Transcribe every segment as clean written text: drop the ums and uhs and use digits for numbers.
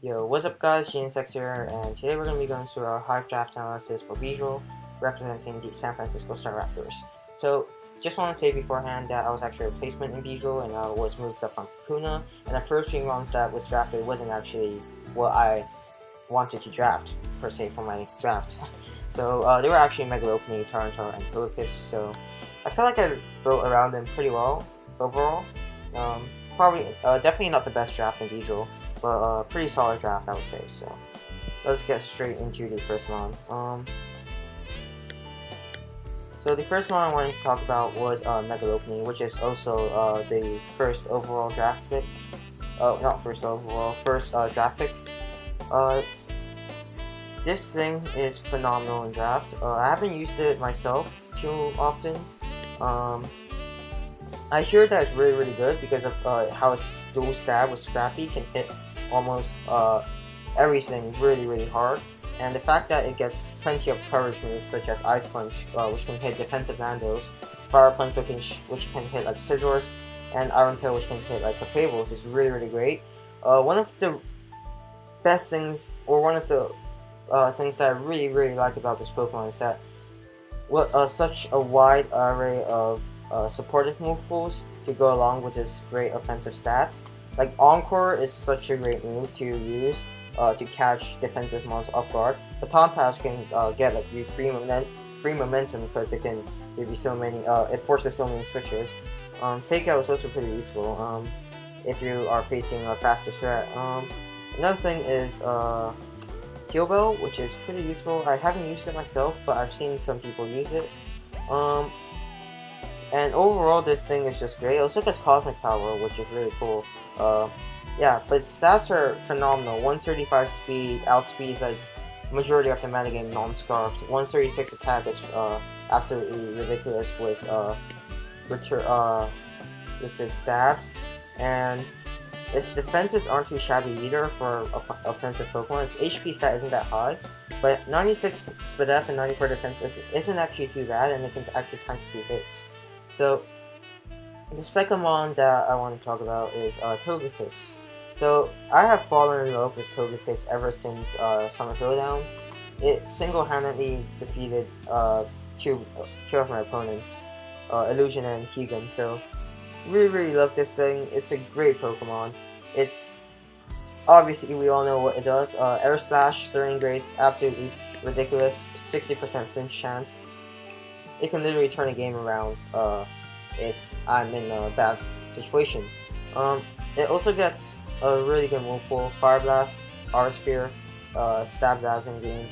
Yo, what's up guys, GeneSex here, and today we're going to be going through our Hive draft analysis for Visual, representing the San Francisco Star Raptors. So, just want to say beforehand that I was actually a replacement in Visual, and I was moved up from Kakuna, and the first few rounds that was drafted wasn't actually what I wanted to draft, per se, for my draft. So, they were actually Megalopony, Tarantar, and Togekiss, so I feel like I built around them pretty well, overall. Definitely not the best draft in Visual, but pretty solid draft, I would say. So let's get straight into the first one. So the first one I wanted to talk about was Megalopony, which is also the first overall draft pick. Not first overall, first draft pick. This thing is phenomenal in draft. I haven't used it myself too often. I hear that it's really good because of how its dual stab with Scrappy can hit almost everything really hard, and the fact that it gets plenty of coverage moves such as Ice Punch, which can hit defensive Landos, Fire Punch which can hit like Scizors, and Iron Tail which can hit like the Fables is really great. One of the best things, or one of the things that I really like about this Pokemon is that such a wide array of supportive move pools to go along with its great offensive stats. Like Encore is such a great move to use to catch defensive mons off guard. The Pass can get like you free momentum because it can give you so many. It forces so many switches. Fake Out is also pretty useful if you are facing a faster threat. Another thing is Heal Bell, which is pretty useful. I haven't used it myself, but I've seen some people use it. And overall, this thing is just great. It also gets Cosmic Power, which is really cool. Yeah, but its stats are phenomenal. 135 speed, outspeeds like majority of the metagame non-scarfed. 136 attack is absolutely ridiculous with its stabs, and its defenses aren't too shabby either for offensive Pokemon. Its HP stat isn't that high, but 96 SPDF and 94 defense isn't actually too bad, and it can actually tank a few hits. So the second one that I want to talk about is Togekiss. So I have fallen in love with Togekiss ever since Summer Showdown. It single-handedly defeated two of my opponents, Illusion and Keegan. So really love this thing. It's a great Pokemon. It's obviously, we all know what it does. Air Slash, Surging Grace, absolutely ridiculous. 60% flinch chance. It can literally turn a game around if I'm in a bad situation. It also gets a really good move pool: Fire Blast, Aura Sphere, Stab Dazzling,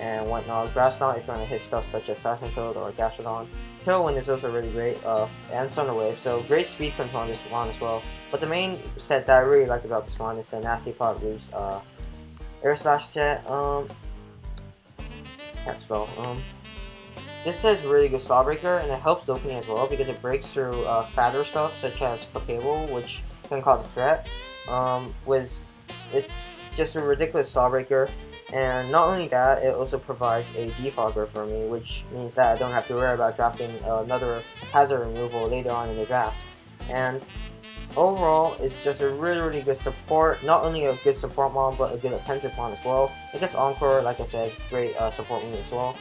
and whatnot. Grass Knot if you want to hit stuff such as Toad or Gastrodon. Tailwind is also really great, and Thunder Wave, so great speed control on this one as well. But the main set that I really like about this one is the Nasty Plot Boost Air Slash set. Can't spell. This has really good Starbreaker, and it helps Lopunny as well because it breaks through fatter stuff such as Clefable, which can cause a threat. It's just a ridiculous Starbreaker, and not only that, it also provides a defogger for me, which means that I don't have to worry about drafting another hazard removal later on in the draft. And overall, it's just a really good support. Not only a good support mon, but a good offensive mon as well. It gets Encore, like I said, great support move as well.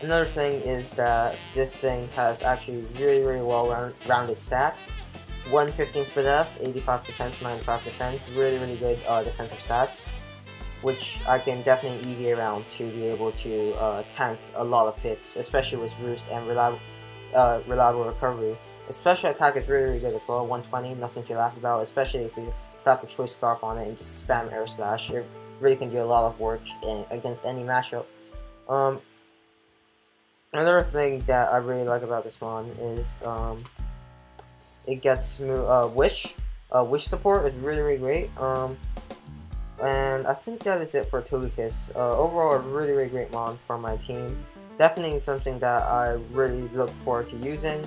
Another thing is that this thing has actually really well-rounded stats. 115 SPDF, 85 defense, 95 defense, really good defensive stats, which I can definitely EV around to be able to tank a lot of hits, especially with Roost and reliable recovery. Its special attack is really good as well, 120, nothing to laugh about, especially if you slap a Choice Scarf on it and just spam Air Slash. It really can do a lot of work against any matchup. Another thing that I really like about this one is it gets Wish. Wish support is really great. And I think that is it for Togekiss. Overall, a really great mon for my team. Definitely something that I really look forward to using,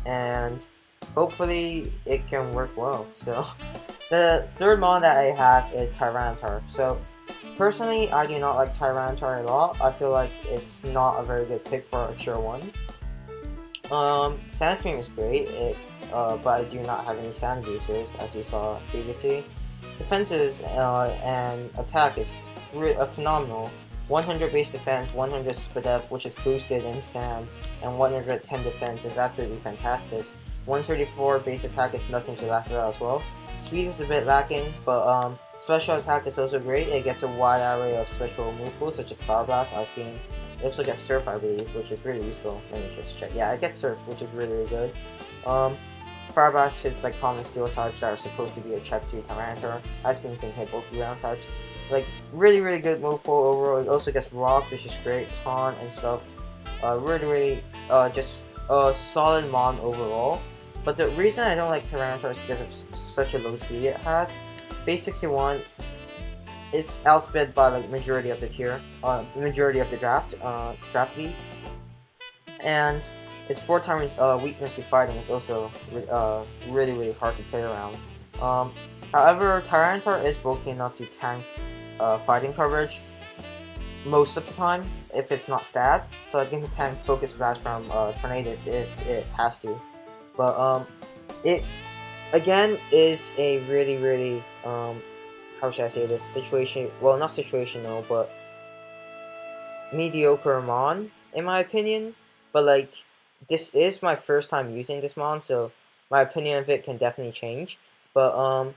and hopefully it can work well. So the third mon that I have is Tyranitar. So personally, I do not like Tyranitar a lot. I feel like it's not a very good pick for a tier 1. Sandstream is great, but I do not have any sand boosters, as you saw previously. defenses and attack is phenomenal. 100 base defense, 100 SPDF, which is boosted in Sam, and 110 defense is absolutely fantastic. 134 base attack is nothing to laugh at as well. Speed is a bit lacking, but special attack is also great. It gets a wide array of special move pools such as Fire Blast, Ice Beam. It also gets Surf, I believe, which is really useful. Let me just check. Yeah, it gets Surf, which is really good. Fire Blast hits like common steel types that are supposed to be a check to Tyranitar. Ice Beam can hit bulky ground types. Like, really good move pool overall. It also gets Rocks, which is great, Taunt and stuff. Really, just a solid mon overall. But the reason I don't like Tyranitar is because of such a low speed it has. Base 61, it's outsped by like majority of the tier, majority of the draft league. And its 4-time weakness to fighting is also really hard to play around. However, Tyranitar is bulky enough to tank fighting coverage most of the time if it's not stab. So I can tank Focus Blast from Tornadus if it has to. But it again is a really how should I say this, situation, well, not situational, but mediocre mon in my opinion. But like, this is my first time using this mon, so my opinion of it can definitely change. But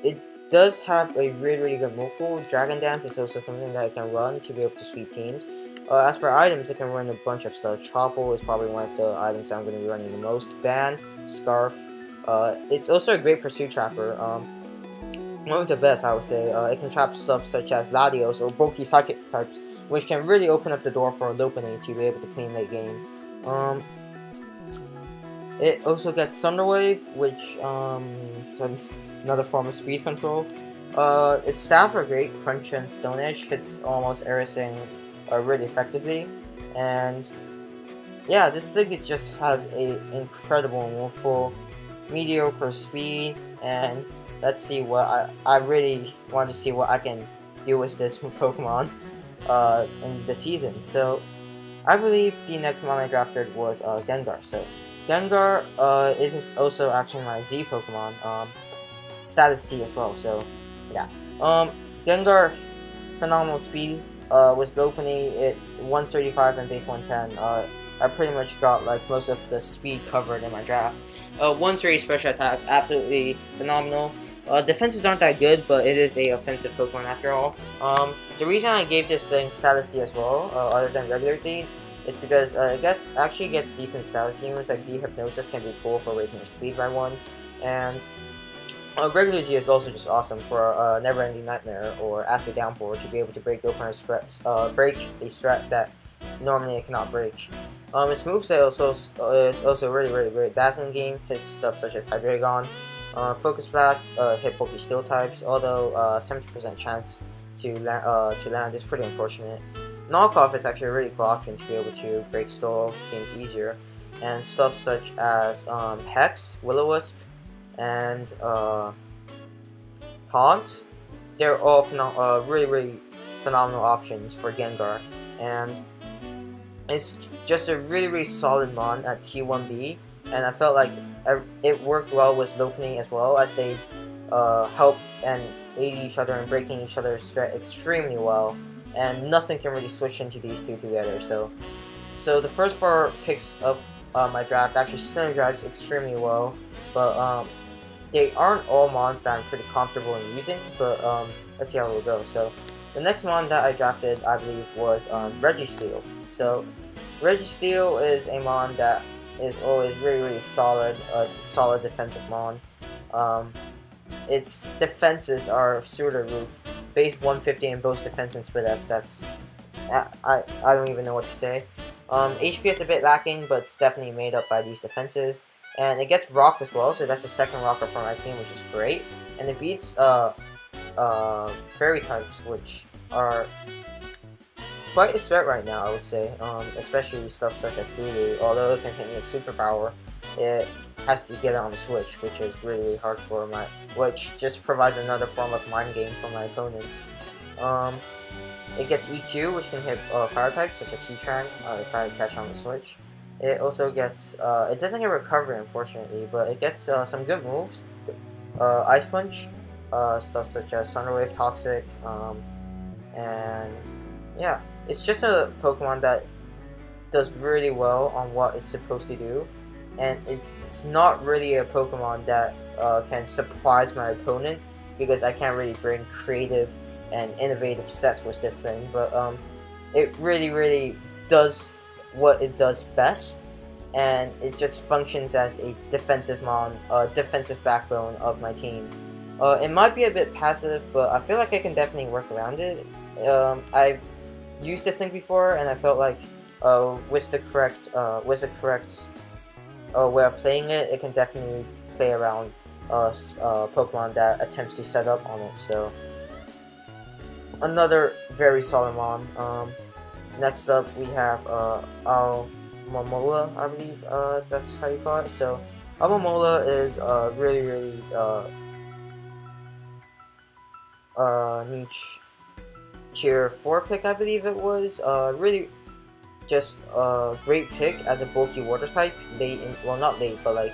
it does have a really good move pool. Dragon Dance is also something that it can run to be able to sweep teams. As for items, it can run a bunch of stuff. Chopple is probably one of the items I'm going to be running the most. Band, Scarf. It's also a great Pursuit Trapper. One of the best, I would say. It can trap stuff such as Latios or bulky Psychic types, which can really open up the door for Lopunny to be able to clean late game. It also gets Thunderwave, which is another form of speed control. Its stats are great. Crunch and Stone Edge hits almost everything really effectively, and yeah, this thing just has a incredible move pool, mediocre speed, and let's see what I really want to see what I can do with this Pokemon in the season. So I believe the next one I drafted was Gengar. So Gengar, it is also actually my Z Pokemon, status C as well. So yeah, Gengar, phenomenal speed. With Lopunny, it's 135 and base 110. I pretty much got like most of the speed covered in my draft. 130 special attack, absolutely phenomenal. Defenses aren't that good, but it is a offensive Pokemon after all. The reason I gave this thing status D as well, other than regular D, is because it actually gets decent status units. Like Z Hypnosis can be cool for raising your speed by 1, and regular Z is also just awesome for Never Ending Nightmare or Acid Downpour to be able to break open break a threat that normally it cannot break. Its moveset is also really great. Dazzling Game hits stuff such as Hydreigon. Focus Blast hit bulky steel types, although 70% chance to land is pretty unfortunate. Knockoff is actually a really cool option to be able to break stall teams easier, and stuff such as Hex, Will-O-Wisp, and Taunt, they're all really phenomenal options for Gengar, and it's just a really solid mon at T1B, and I felt like it worked well with Lopunny as well, as they help and aid each other in breaking each other's threat extremely well, and nothing can really switch into these two together. So the first 4 picks of my draft actually synergize extremely well, but they aren't all mons that I'm pretty comfortable in using, but let's see how it will go. So the next mon that I drafted, I believe, was Registeel. So Registeel is a mon that is always really solid, solid defensive mon. Its defenses are through the roof. Base 150 in both defense and split F. That's I don't even know what to say. HP is a bit lacking, but it's definitely made up by these defenses. And it gets rocks as well, so that's the second rocker for my team, which is great. And it beats fairy types, which are quite a threat right now, I would say. Especially stuff such as Bulu. Although it can hit me a superpower, it has to get it on the switch, which is really hard for which just provides another form of mind game for my opponents. It gets EQ, which can hit fire types such as Heatran if I catch on the switch. It also gets, it doesn't get recovery unfortunately, but it gets some good moves. Ice Punch, stuff such as Thunder Wave, Toxic, and yeah, it's just a Pokemon that does really well on what it's supposed to do, and it's not really a Pokemon that can surprise my opponent because I can't really bring creative and innovative sets with this thing, but it really does what it does best, and it just functions as a defensive backbone of my team. It might be a bit passive, but I feel like I can definitely work around it. I've used this thing before, and I felt like with the correct way of playing it, it can definitely play around Pokemon that attempts to set up on it. So another very solid mon. Next up we have Almamola, I believe that's how you call it. So Almamola is really niche tier 4 pick, I believe it was. Really just a great pick as a bulky water type late in, well, not late, but like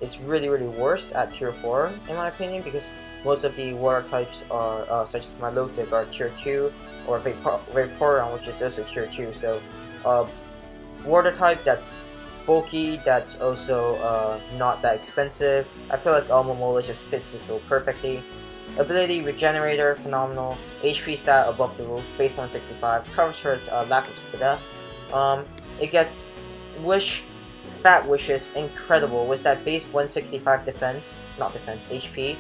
it's really worse at tier 4 in my opinion, because most of the water types are such as Milotic are tier 2, or Vaporeon, which is also tier 2. So water type that's bulky, that's also not that expensive. I feel like Almamola just fits this role perfectly. Ability Regenerator, phenomenal. HP stat above the roof, base 165, covers for its lack of Spadef. It gets Wish, Fat Wishes, incredible. With that base 165 defense, not defense, HP.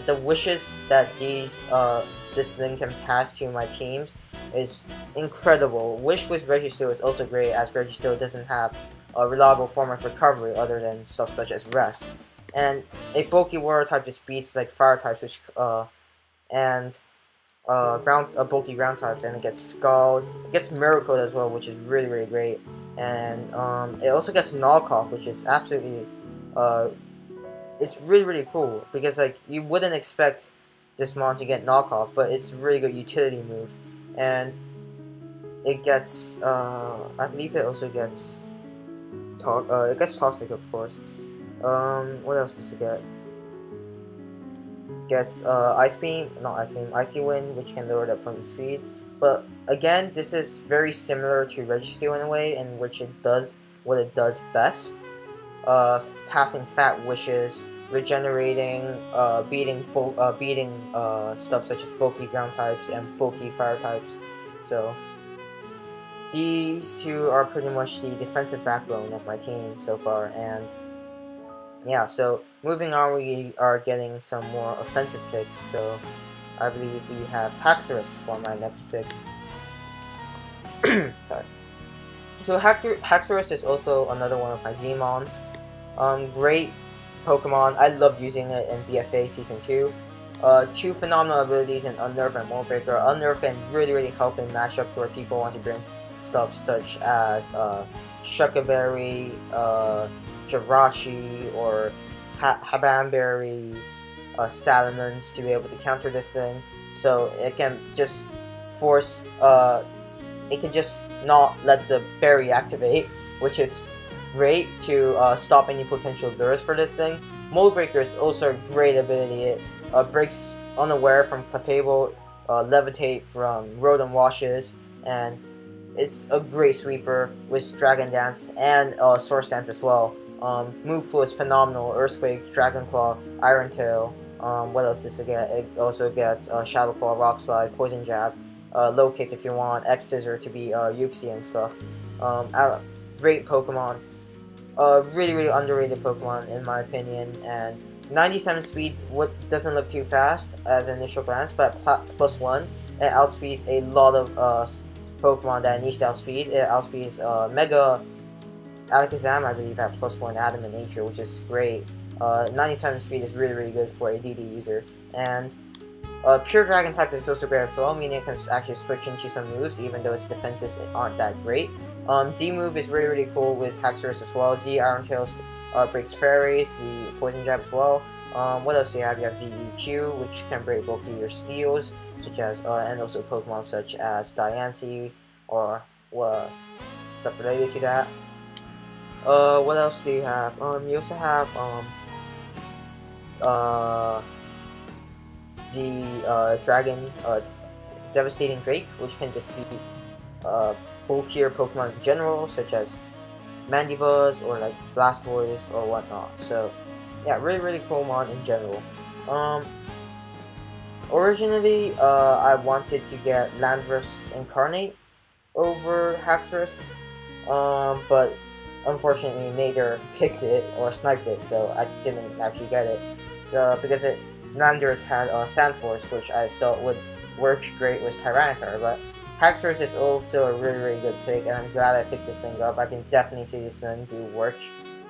The wishes that this thing can pass to my teams is incredible. Wish with Registeel is also great, as Registeel doesn't have a reliable form of recovery other than stuff such as Rest. And a bulky water type just beats like fire types, which a bulky ground types, and it gets Scald. It gets Miracle as well, which is really great. And it also gets Knockoff, which is absolutely it's really cool, because like you wouldn't expect this mon to get Knockoff, but it's a really good utility move. And it gets I believe it also gets it gets Toxic, of course. What else does it get? Gets Icy Wind, which can lower the opponent's speed. But again, this is very similar to Registeel in a way, in which it does what it does best. Passing Fat Wishes, regenerating, beating stuff such as bulky ground types and bulky fire types. So these two are pretty much the defensive backbone of my team so far. And yeah, so moving on, we are getting some more offensive picks. So I believe we have Haxorus for my next picks. Sorry. So Haxorus is also another one of my Z-Mons. Great Pokemon. I love using it in BFA Season 2. Two phenomenal abilities in Unnerve and Mold Breaker. Unnerve can really help in matchups where people want to bring stuff such as Shuckleberry, Jirachi, or Habanberry, Salamence to be able to counter this thing. So it can just force, it can just not let the berry activate, which is great to stop any potential lures for this thing. Mold Breaker is also a great ability. It breaks Unaware from Clefable, Levitate from Rodent Washes, and it's a great sweeper with Dragon Dance and Source Dance as well. Move Pool is phenomenal. Earthquake, Dragon Claw, Iron Tail. What else does it get? It also gets Shadow Claw, Rock Slide, Poison Jab, Low Kick if you want, X Scissor to be Uxie and stuff. Great Pokemon. Really underrated Pokemon in my opinion. And 97 speed doesn't look too fast as an initial glance, but +1, it outspeeds a lot of Pokemon that needs to outspeed. It outspeeds Mega Alakazam, I believe, at +1 Adamant Nature, which is great. 97 speed is really good for a DD user. And Pure Dragon type is also great as well, meaning it can actually switch into some moves even though its defenses aren't that great. Z move is really cool with Haxorus as well. Z Iron Tail breaks Fairies, Z Poison Jab as well. What else do you have? You have ZEQ, which can break bulkier steels, such as and also Pokemon such as Diancie or was stuff related to that. What else do you have? You also have uh, the Dragon Devastating Drake, which can just be bulkier Pokemon in general, such as Mandibuzz or like Blastoise or whatnot. So yeah, really cool mon in general. Originally, I wanted to get Landorus Incarnate over Haxorus, but unfortunately Nader picked it or sniped it, so I didn't actually get it. So because Landorus had Sandforce, which I thought would work great with Tyranitar, but Haxorus is also a really good pick, and I'm glad I picked this thing up. I can definitely see this thing do work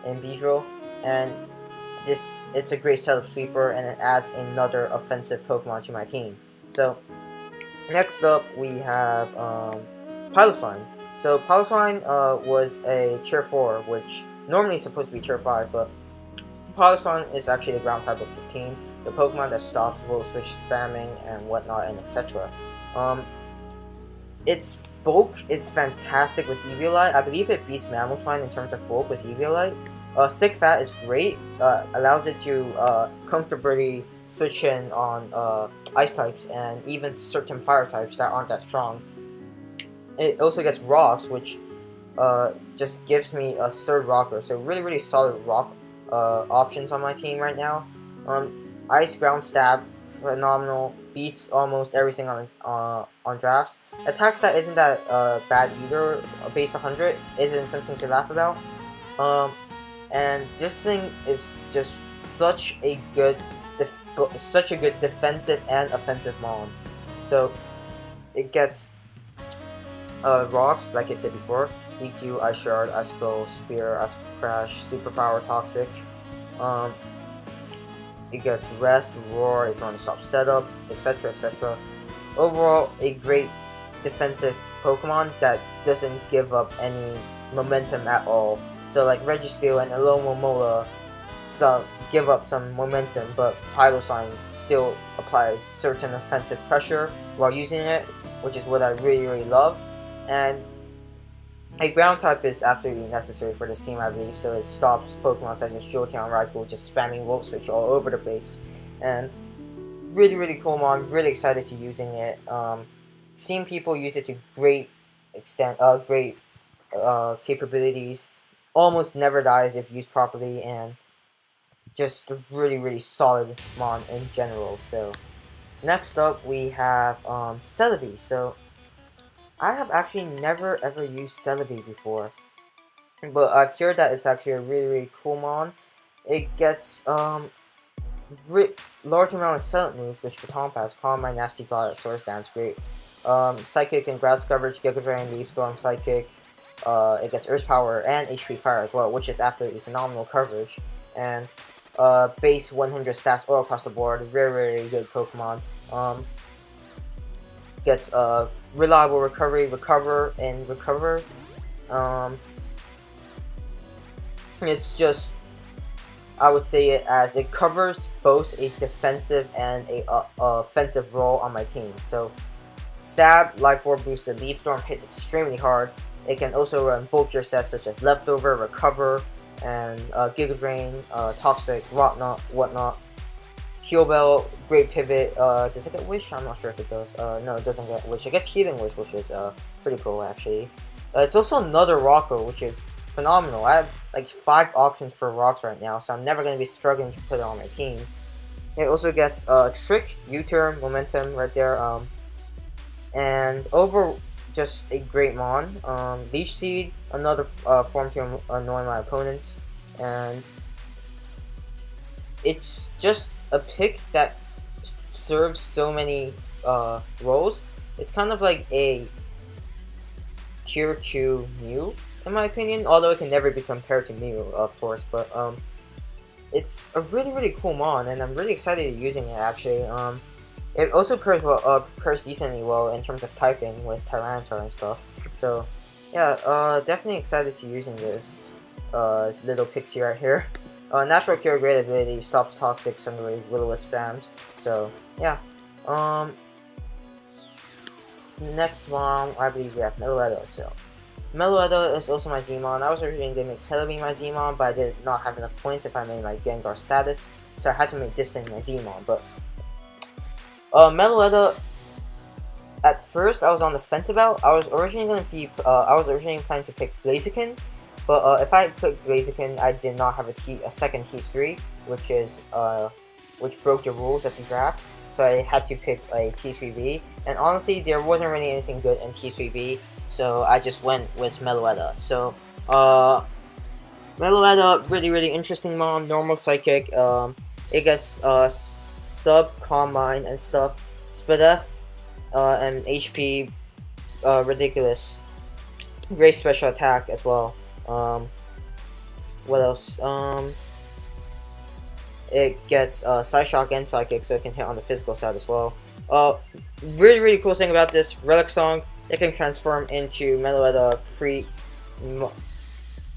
in Beedrill, and it's a great setup sweeper, and it adds another offensive Pokemon to my team. So next up we have Piloswine. So Piloswine was a tier 4, which normally is supposed to be tier 5, but Piloswine is actually the ground type of the team, the Pokemon that stops Volt Switch spamming and whatnot and etc. Its bulk is fantastic with Eviolite. I believe it beats Mamoswine in terms of bulk with Eviolite. Stick Fat is great, allows it to comfortably switch in on ice types and even certain fire types that aren't that strong. It also gets Rocks, which just gives me a third rocker, so really solid rock options on my team right now. Ice Ground Stab, phenomenal, beats almost everything on drafts. Attack stat isn't that bad either. Base 100 isn't something to laugh about. And this thing is just such a good defensive and offensive mon. So it gets rocks, like I said before, EQ, Ice Shard, Ice Blow, Spear, Ice Crash, Superpower, Toxic. It gets Rest, Roar if you want to stop setup, etc. Overall, a great defensive Pokemon that doesn't give up any momentum at all. So like Registeel and Alomomola give up some momentum, but Piloswine still applies certain offensive pressure while using it, which is what I really love. And a ground type is absolutely necessary for this team, I believe, so it stops Pokemon such as Jolteon and Raikou just spamming Volt Switch all over the place. And really cool mon, really excited to using it. Seeing people use it to great extent, great capabilities. Almost never dies if used properly, and just a really solid mon in general. So next up we have Celebi. So I have actually never ever used Celebi before, but I've heard that it's actually a really cool mon. It gets large amount of silent moves, which Baton Pass, Calm My Nasty Claw, Swords Dance, great. Psychic and Grass Coverage, Giga Drain, Leaf Storm, Psychic. It gets Earth Power and HP Fire as well, which is absolutely phenomenal coverage. And base 100 stats all across the board, very good Pokemon. Gets reliable recovery, recover. It's just, I would say it as it covers both a defensive and a offensive role on my team. So Stab, Life Orb boosted, Leaf Storm hits extremely hard. It can also run bulkier sets such as Leftover, Recover, and Giga Drain, Toxic, whatnot. Heal Bell, great pivot. Does it get Wish? I'm not sure if it does. No, it doesn't get Wish. It gets Healing Wish, which is pretty cool actually. It's also another rocker, which is phenomenal. I have like 5 options for rocks right now, so I'm never going to be struggling to put it on my team. It also gets Trick, U-Turn, Momentum right there. And over just a great mon. Leech Seed, another form to annoy my opponents, and it's just a pick that serves so many roles. It's kind of like a tier 2 Mew, in my opinion, although it can never be compared to Mew, of course, but it's a really cool mon, and I'm really excited to using it actually. It also pairs decently well in terms of typing with Tyranitar and stuff. So yeah, definitely excited to using this little pixie right here. Natural Cure, great ability, stops Toxic, Sunray, Will-O-Wisp spams. So yeah. next one, I believe we have Meloetta. So Meloetta is also my Zmon. I was originally going to make Celebi my Zmon, but I did not have enough points if I made my Gengar status, so I had to make this thing my Zmon. But Meloetta, at first I was on the fence about. I was originally planning to pick Blaziken, but if I picked Blaziken, I did not have a second T3, which broke the rules of the draft. So I had to pick a T3B, and honestly, there wasn't really anything good in T3B, so I just went with Meloetta. So, Meloetta, really interesting mon, normal psychic. It gets sub, calm mind, and stuff. Spadef, and HP, ridiculous. Great special attack as well. What else? It gets Side Shock and Psychic, so it can hit on the physical side as well. Really cool thing about this Relic Song, it can transform into Meloetta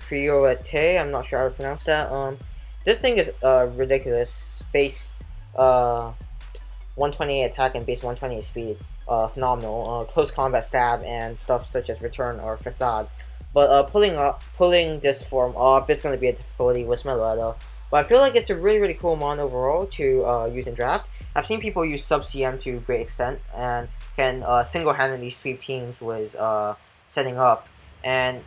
Prioete. I'm not sure how to pronounce that. This thing is ridiculous. Base 128 attack and base 128 speed. Phenomenal. Close combat stab and stuff such as Return or Facade. But pulling this form off is going to be a difficulty with Meloetta. But I feel like it's a really cool mon overall to use in draft. I've seen people use sub CM to a great extent and can single-handedly sweep teams with setting up. And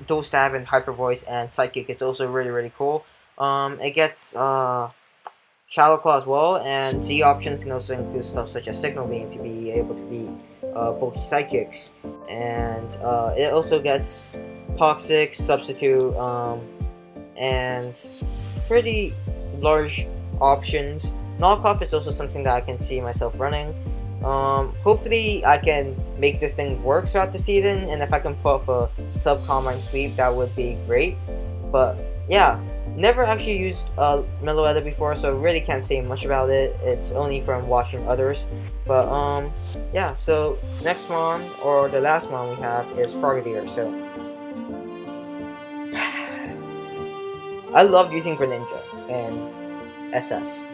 dual stab and hyper voice and psychic. It's also really cool. It gets Shallow Claw as well, and Z options can also include stuff such as Signal Beam to be able to beat bulky psychics. And it also gets Toxic, Substitute, and pretty large options. Knockoff is also something that I can see myself running. Hopefully I can make this thing work throughout the season, and if I can pull off a sub-combine sweep, that would be great. But yeah, never actually used Meloetta before, so really can't say much about it. It's only from watching others. But yeah, so next mon, or the last mon we have, is Frogadier. So I love using Greninja and SS,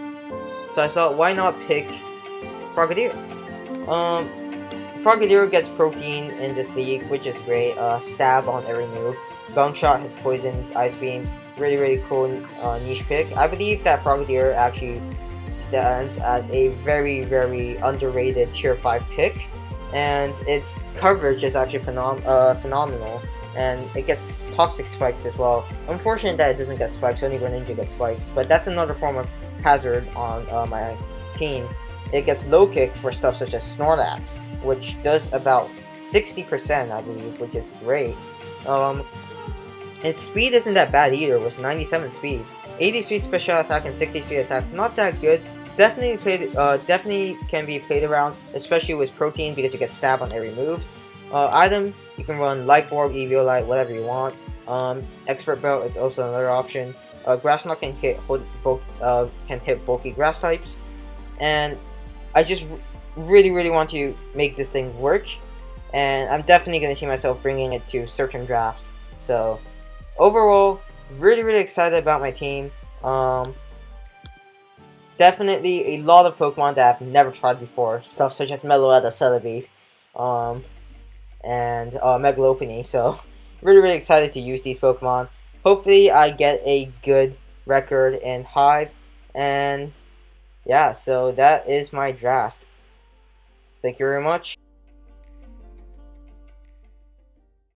so I thought, why not pick Frogadier? Frogadier gets Protein in this league, which is great. Stab on every move. Gong Shot has Poisons, Ice Beam. Really cool niche pick. I believe that Frogadier actually stands as a very underrated tier 5 pick, and its coverage is actually phenomenal. And it gets Toxic Spikes as well. Unfortunate that it doesn't get Spikes, only Greninja gets Spikes, but that's another form of hazard on my team. It gets Low Kick for stuff such as Snorlax, which does about 60%, I believe, which is great. Its speed isn't that bad either, it was 97 speed. 83 special attack and 63 attack, not that good. Definitely can be played around, especially with Protein, because you get Stab on every move. Item, you can run Life Orb, Eviolite, whatever you want. Expert Belt, it's also another option. Grass Knot can hit bulky grass types. And I just really want to make this thing work. And I'm definitely going to see myself bringing it to certain drafts. So, overall, really excited about my team. Definitely a lot of Pokemon that I've never tried before. Stuff such as Meloetta, Celebi, and Megalopony. So, really excited to use these Pokemon. Hopefully, I get a good record in Hive. And yeah, so that is my draft. Thank you very much.